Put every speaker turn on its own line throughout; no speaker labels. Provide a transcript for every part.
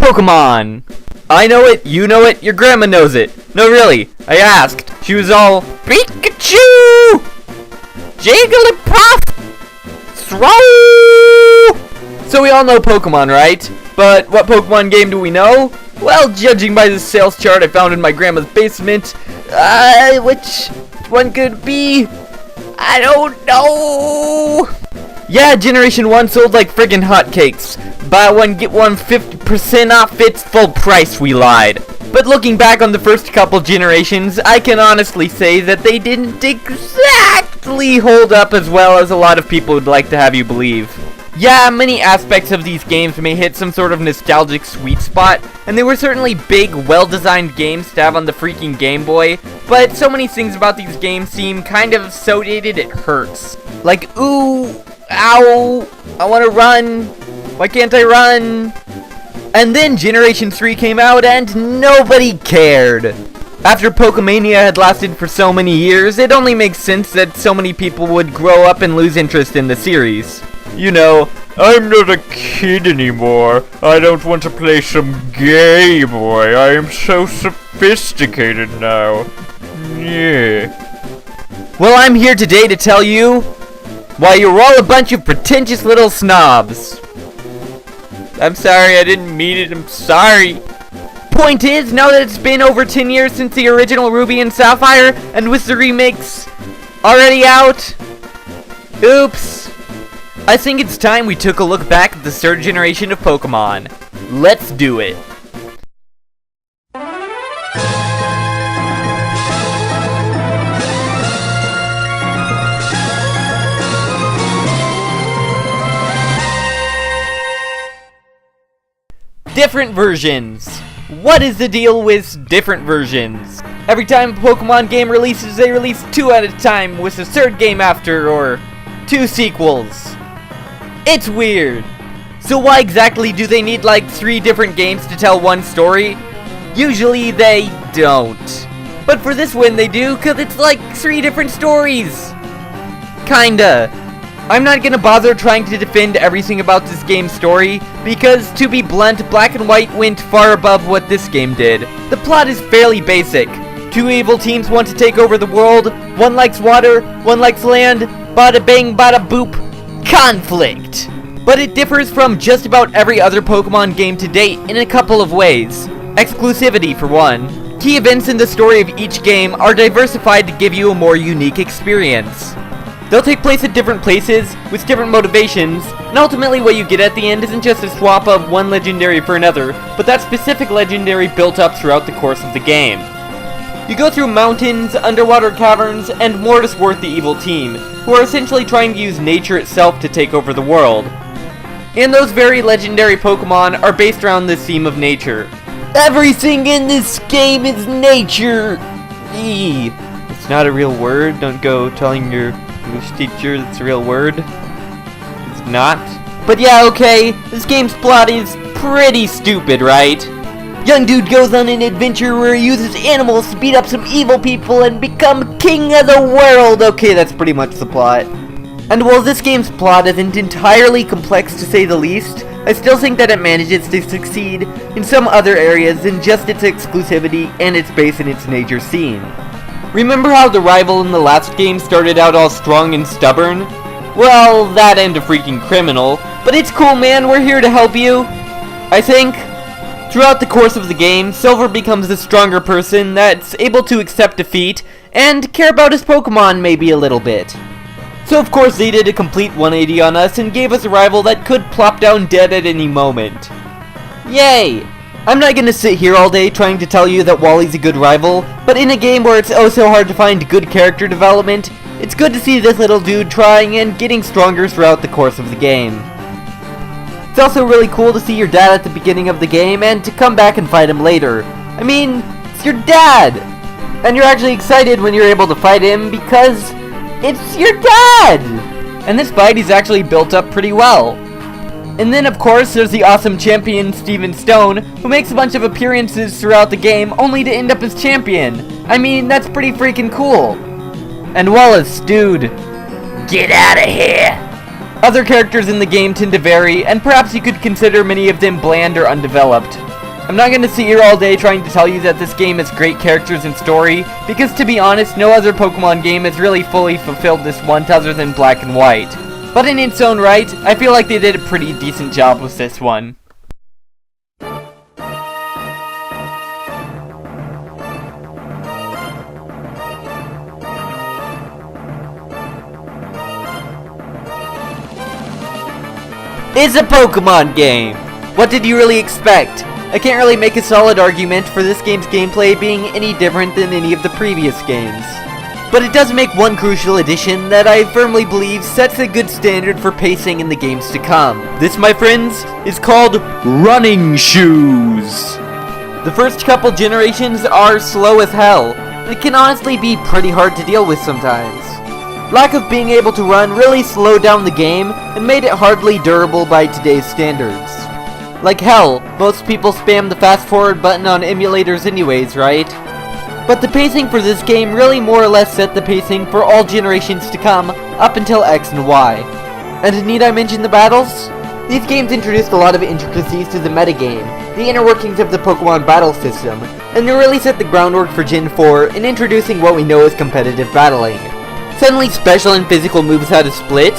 Pokemon! I know it, you know it, your grandma knows it. No, really, I asked. She was all, Pikachu! Jigglypuff! Throw! So we all know Pokemon, right? But what Pokemon game do we know? Well, judging by the sales chart I found in my grandma's basement, which one could it be? I don't know! Yeah, Generation 1 sold like friggin' hotcakes. Buy one, get one 50% off its full price, we lied. But looking back on the first couple generations, I can honestly say that they didn't exactly hold up as well as a lot of people would like to have you believe. Yeah, many aspects of these games may hit some sort of nostalgic sweet spot, and they were certainly big, well-designed games to have on the freaking Game Boy, but so many things about these games seem kind of so dated it hurts. Like, ooh, ow, I wanna run, why can't I run? And then Generation 3 came out and nobody cared. After Pokemania had lasted for so many years, it only makes sense that so many people would grow up and lose interest in the series. You know, I'm not a kid anymore. I don't want to play some Game Boy. I am so sophisticated now. Yeah. Well, I'm here today to tell you why you're all a bunch of pretentious little snobs. I'm sorry, I didn't mean it. I'm sorry. Point is, now that it's been over 10 years since the original Ruby and Sapphire, and with the remakes already out, oops. I think it's time we took a look back at the third generation of Pokemon. Let's do it. Different versions. What is the deal with different versions? Every time a Pokemon game releases, they release 2 at a time with a third game after, or 2 sequels. It's weird. So why exactly do they need like 3 different games to tell one story? Usually they don't. But for this one they do, cause it's like 3 different stories. Kinda. I'm not gonna bother trying to defend everything about this game's story, because to be blunt, Black and White went far above what this game did. The plot is fairly basic. 2 evil teams want to take over the world, one likes water, one likes land, bada bang bada boop, conflict. But it differs from just about every other Pokemon game to date in a couple of ways. Exclusivity for one. Key events in the story of each game are diversified to give you a more unique experience. They'll take place at different places, with different motivations, and ultimately what you get at the end isn't just a swap of one legendary for another, but that specific legendary built up throughout the course of the game. You go through mountains, underwater caverns, and more to thwart the evil team, who are essentially trying to use nature itself to take over the world. And those very legendary Pokemon are based around this theme of nature. Everything in this game is nature! Eee. It's not a real word, don't go telling your English teacher it's a real word. It's not. But yeah, okay, this game's plot is pretty stupid, right? Young dude goes on an adventure where he uses animals to beat up some evil people and become king of the world. Okay, that's pretty much the plot. And while this game's plot isn't entirely complex to say the least, I still think that it manages to succeed in some other areas than just its exclusivity and its base in its nature scene. Remember how the rival in the last game started out all strong and stubborn? Well, that and a freaking criminal, but it's cool, man, we're here to help you. I think throughout the course of the game, Silver becomes a stronger person that's able to accept defeat and care about his Pokemon maybe a little bit. So of course they did a complete 180 on us and gave us a rival that could plop down dead at any moment. Yay! I'm not gonna sit here all day trying to tell you that Wally's a good rival, but in a game where it's oh so hard to find good character development, it's good to see this little dude trying and getting stronger throughout the course of the game. It's also really cool to see your dad at the beginning of the game and to come back and fight him later. I mean, it's your dad! And you're actually excited when you're able to fight him because it's your dad! And this fight is actually built up pretty well. And then of course there's the awesome champion Steven Stone, who makes a bunch of appearances throughout the game only to end up as champion. I mean, that's pretty freaking cool. And Wallace, dude, get out of here! Other characters in the game tend to vary, and perhaps you could consider many of them bland or undeveloped. I'm not going to sit here all day trying to tell you that this game has great characters and story, because to be honest, no other Pokemon game has really fully fulfilled this want other than Black and White. But in its own right, I feel like they did a pretty decent job with this one. It's a Pokemon game! What did you really expect? I can't really make a solid argument for this game's gameplay being any different than any of the previous games. But it does make one crucial addition that I firmly believe sets a good standard for pacing in the games to come. This, my friends, is called running shoes. The first couple generations are slow as hell, and it can honestly be pretty hard to deal with sometimes. Lack of being able to run really slowed down the game and made it hardly durable by today's standards. Like hell, most people spam the fast forward button on emulators anyways, right? But the pacing for this game really more or less set the pacing for all generations to come up until X and Y. And need I mention the battles? These games introduced a lot of intricacies to the metagame, the inner workings of the Pokemon battle system, and they really set the groundwork for Gen 4 in introducing what we know as competitive battling. Suddenly special and physical moves had a split,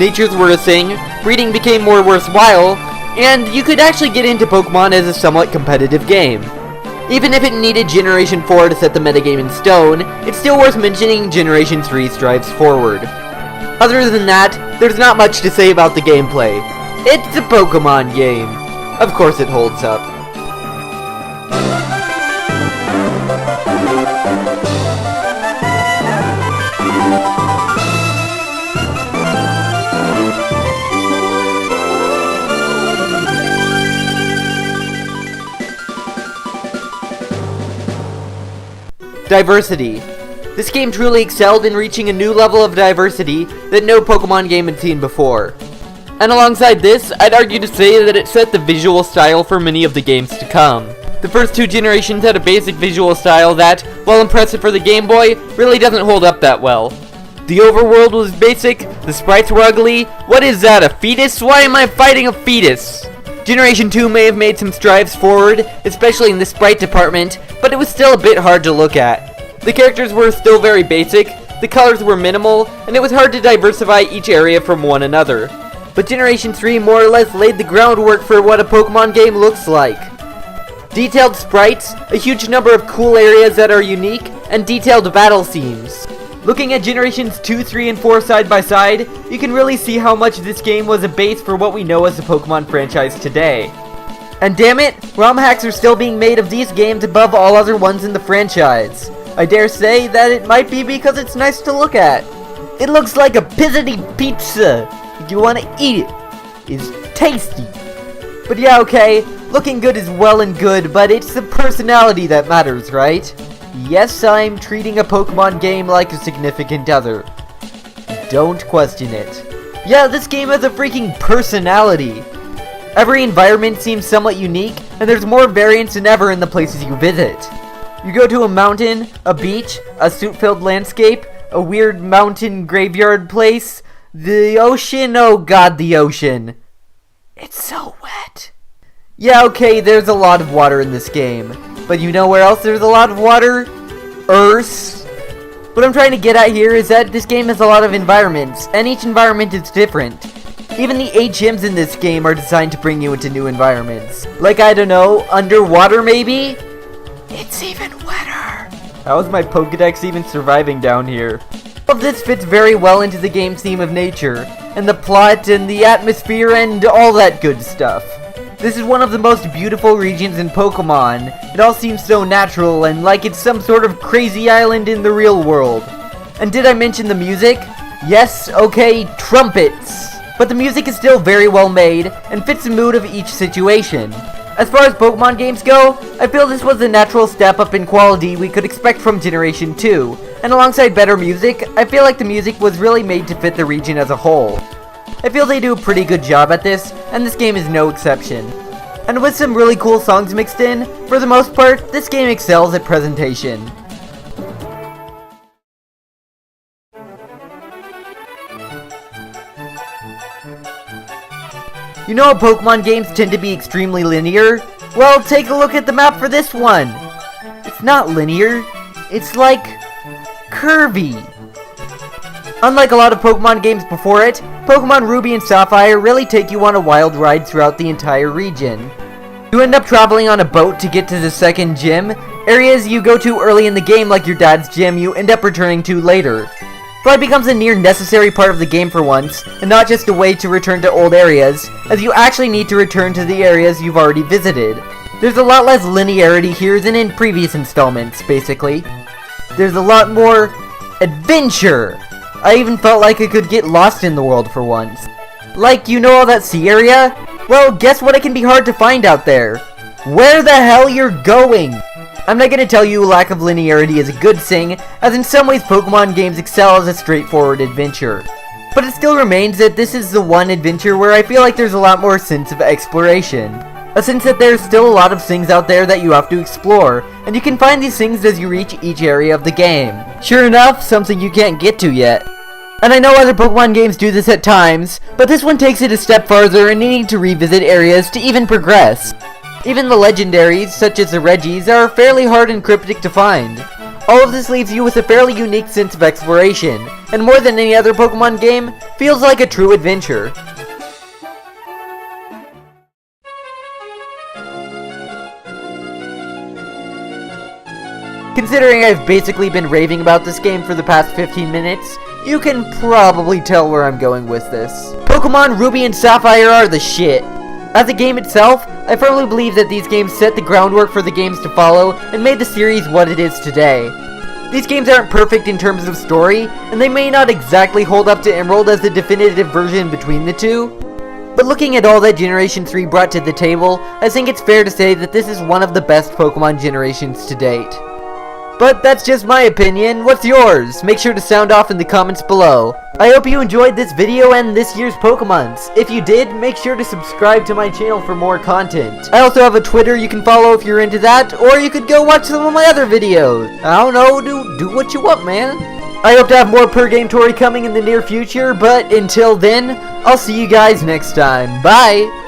natures were a thing, breeding became more worthwhile, and you could actually get into Pokemon as a somewhat competitive game. Even if it needed Generation 4 to set the metagame in stone, it's still worth mentioning Generation 3 strides forward. Other than that, there's not much to say about the gameplay. It's a Pokemon game. Of course it holds up. Diversity. This game truly excelled in reaching a new level of diversity that no Pokemon game had seen before. And alongside this, I'd argue to say that it set the visual style for many of the games to come. The first two generations had a basic visual style that, while impressive for the Game Boy, really doesn't hold up that well. The overworld was basic, the sprites were ugly. What is that, a fetus? Why am I fighting a fetus? Generation 2 may have made some strides forward, especially in the sprite department, but it was still a bit hard to look at. The characters were still very basic, the colors were minimal, and it was hard to diversify each area from one another. But Generation 3 more or less laid the groundwork for what a Pokemon game looks like. Detailed sprites, a huge number of cool areas that are unique, and detailed battle scenes. Looking at Generations 2, 3, and 4 side by side, you can really see how much this game was a base for what we know as the Pokemon franchise today. And damn it, ROM hacks are still being made of these games above all other ones in the franchise. I dare say that it might be because it's nice to look at. It looks like a pizzity pizza. If you want to eat it, it's tasty. But yeah, okay, looking good is well and good, but it's the personality that matters, right? Yes, I'm treating a Pokemon game like a significant other. Don't question it. Yeah, this game has a freaking personality. Every environment seems somewhat unique, and there's more variance than ever in the places you visit. You go to a mountain, a beach, a suit-filled landscape, a weird mountain graveyard place, the ocean, oh god, the ocean. It's so wet. Yeah, okay, there's a lot of water in this game. But you know where else there's a lot of water? Earth. What I'm trying to get at here is that this game has a lot of environments, and each environment is different. Even the HMs in this game are designed to bring you into new environments. Like, I don't know, underwater maybe? It's even wetter. How is my Pokedex even surviving down here? All of this fits very well into the game's theme of nature, and the plot, and the atmosphere, and all that good stuff. This is one of the most beautiful regions in Pokemon. It all seems so natural and like it's some sort of crazy island in the real world. And did I mention the music? Yes, okay, trumpets. But the music is still very well made and fits the mood of each situation. As far as Pokemon games go, I feel this was a natural step up in quality we could expect from Generation 2. And alongside better music, I feel like the music was really made to fit the region as a whole. I feel they do a pretty good job at this, and this game is no exception. And with some really cool songs mixed in, for the most part, this game excels at presentation. You know how Pokemon games tend to be extremely linear? Well, take a look at the map for this one. It's not linear. It's like curvy. Unlike a lot of Pokemon games before it, Pokemon Ruby and Sapphire really take you on a wild ride throughout the entire region. You end up traveling on a boat to get to the second gym. Areas you go to early in the game, like your dad's gym, you end up returning to later. Flight becomes a near necessary part of the game for once, and not just a way to return to old areas, as you actually need to return to the areas you've already visited. There's a lot less linearity here than in previous installments, basically. There's a lot more adventure. I even felt like I could get lost in the world for once. Like, you know all that sea area? Well, guess what it can be hard to find out there? Where the hell you're going? I'm not gonna tell you lack of linearity is a good thing, as in some ways Pokemon games excel as a straightforward adventure. But it still remains that this is the one adventure where I feel like there's a lot more sense of exploration. A sense that there's still a lot of things out there that you have to explore, and you can find these things as you reach each area of the game. Sure enough, something you can't get to yet. And I know other Pokemon games do this at times, but this one takes it a step farther in needing to revisit areas to even progress. Even the legendaries, such as the Regis, are fairly hard and cryptic to find. All of this leaves you with a fairly unique sense of exploration, and more than any other Pokemon game, feels like a true adventure. Considering I've basically been raving about this game for the past 15 minutes, you can probably tell where I'm going with this. Pokemon Ruby and Sapphire are the shit. As a game itself, I firmly believe that these games set the groundwork for the games to follow and made the series what it is today. These games aren't perfect in terms of story, and they may not exactly hold up to Emerald as the definitive version between the two. But looking at all that Generation 3 brought to the table, I think it's fair to say that this is one of the best Pokemon generations to date. But that's just my opinion. What's yours? Make sure to sound off in the comments below. I hope you enjoyed this video and this year's Pokemons. If you did, make sure to subscribe to my channel for more content. I also have a Twitter you can follow if you're into that, or you could go watch some of my other videos. I don't know, do what you want, man. I hope to have more Purgametory coming in the near future, but until then, I'll see you guys next time. Bye!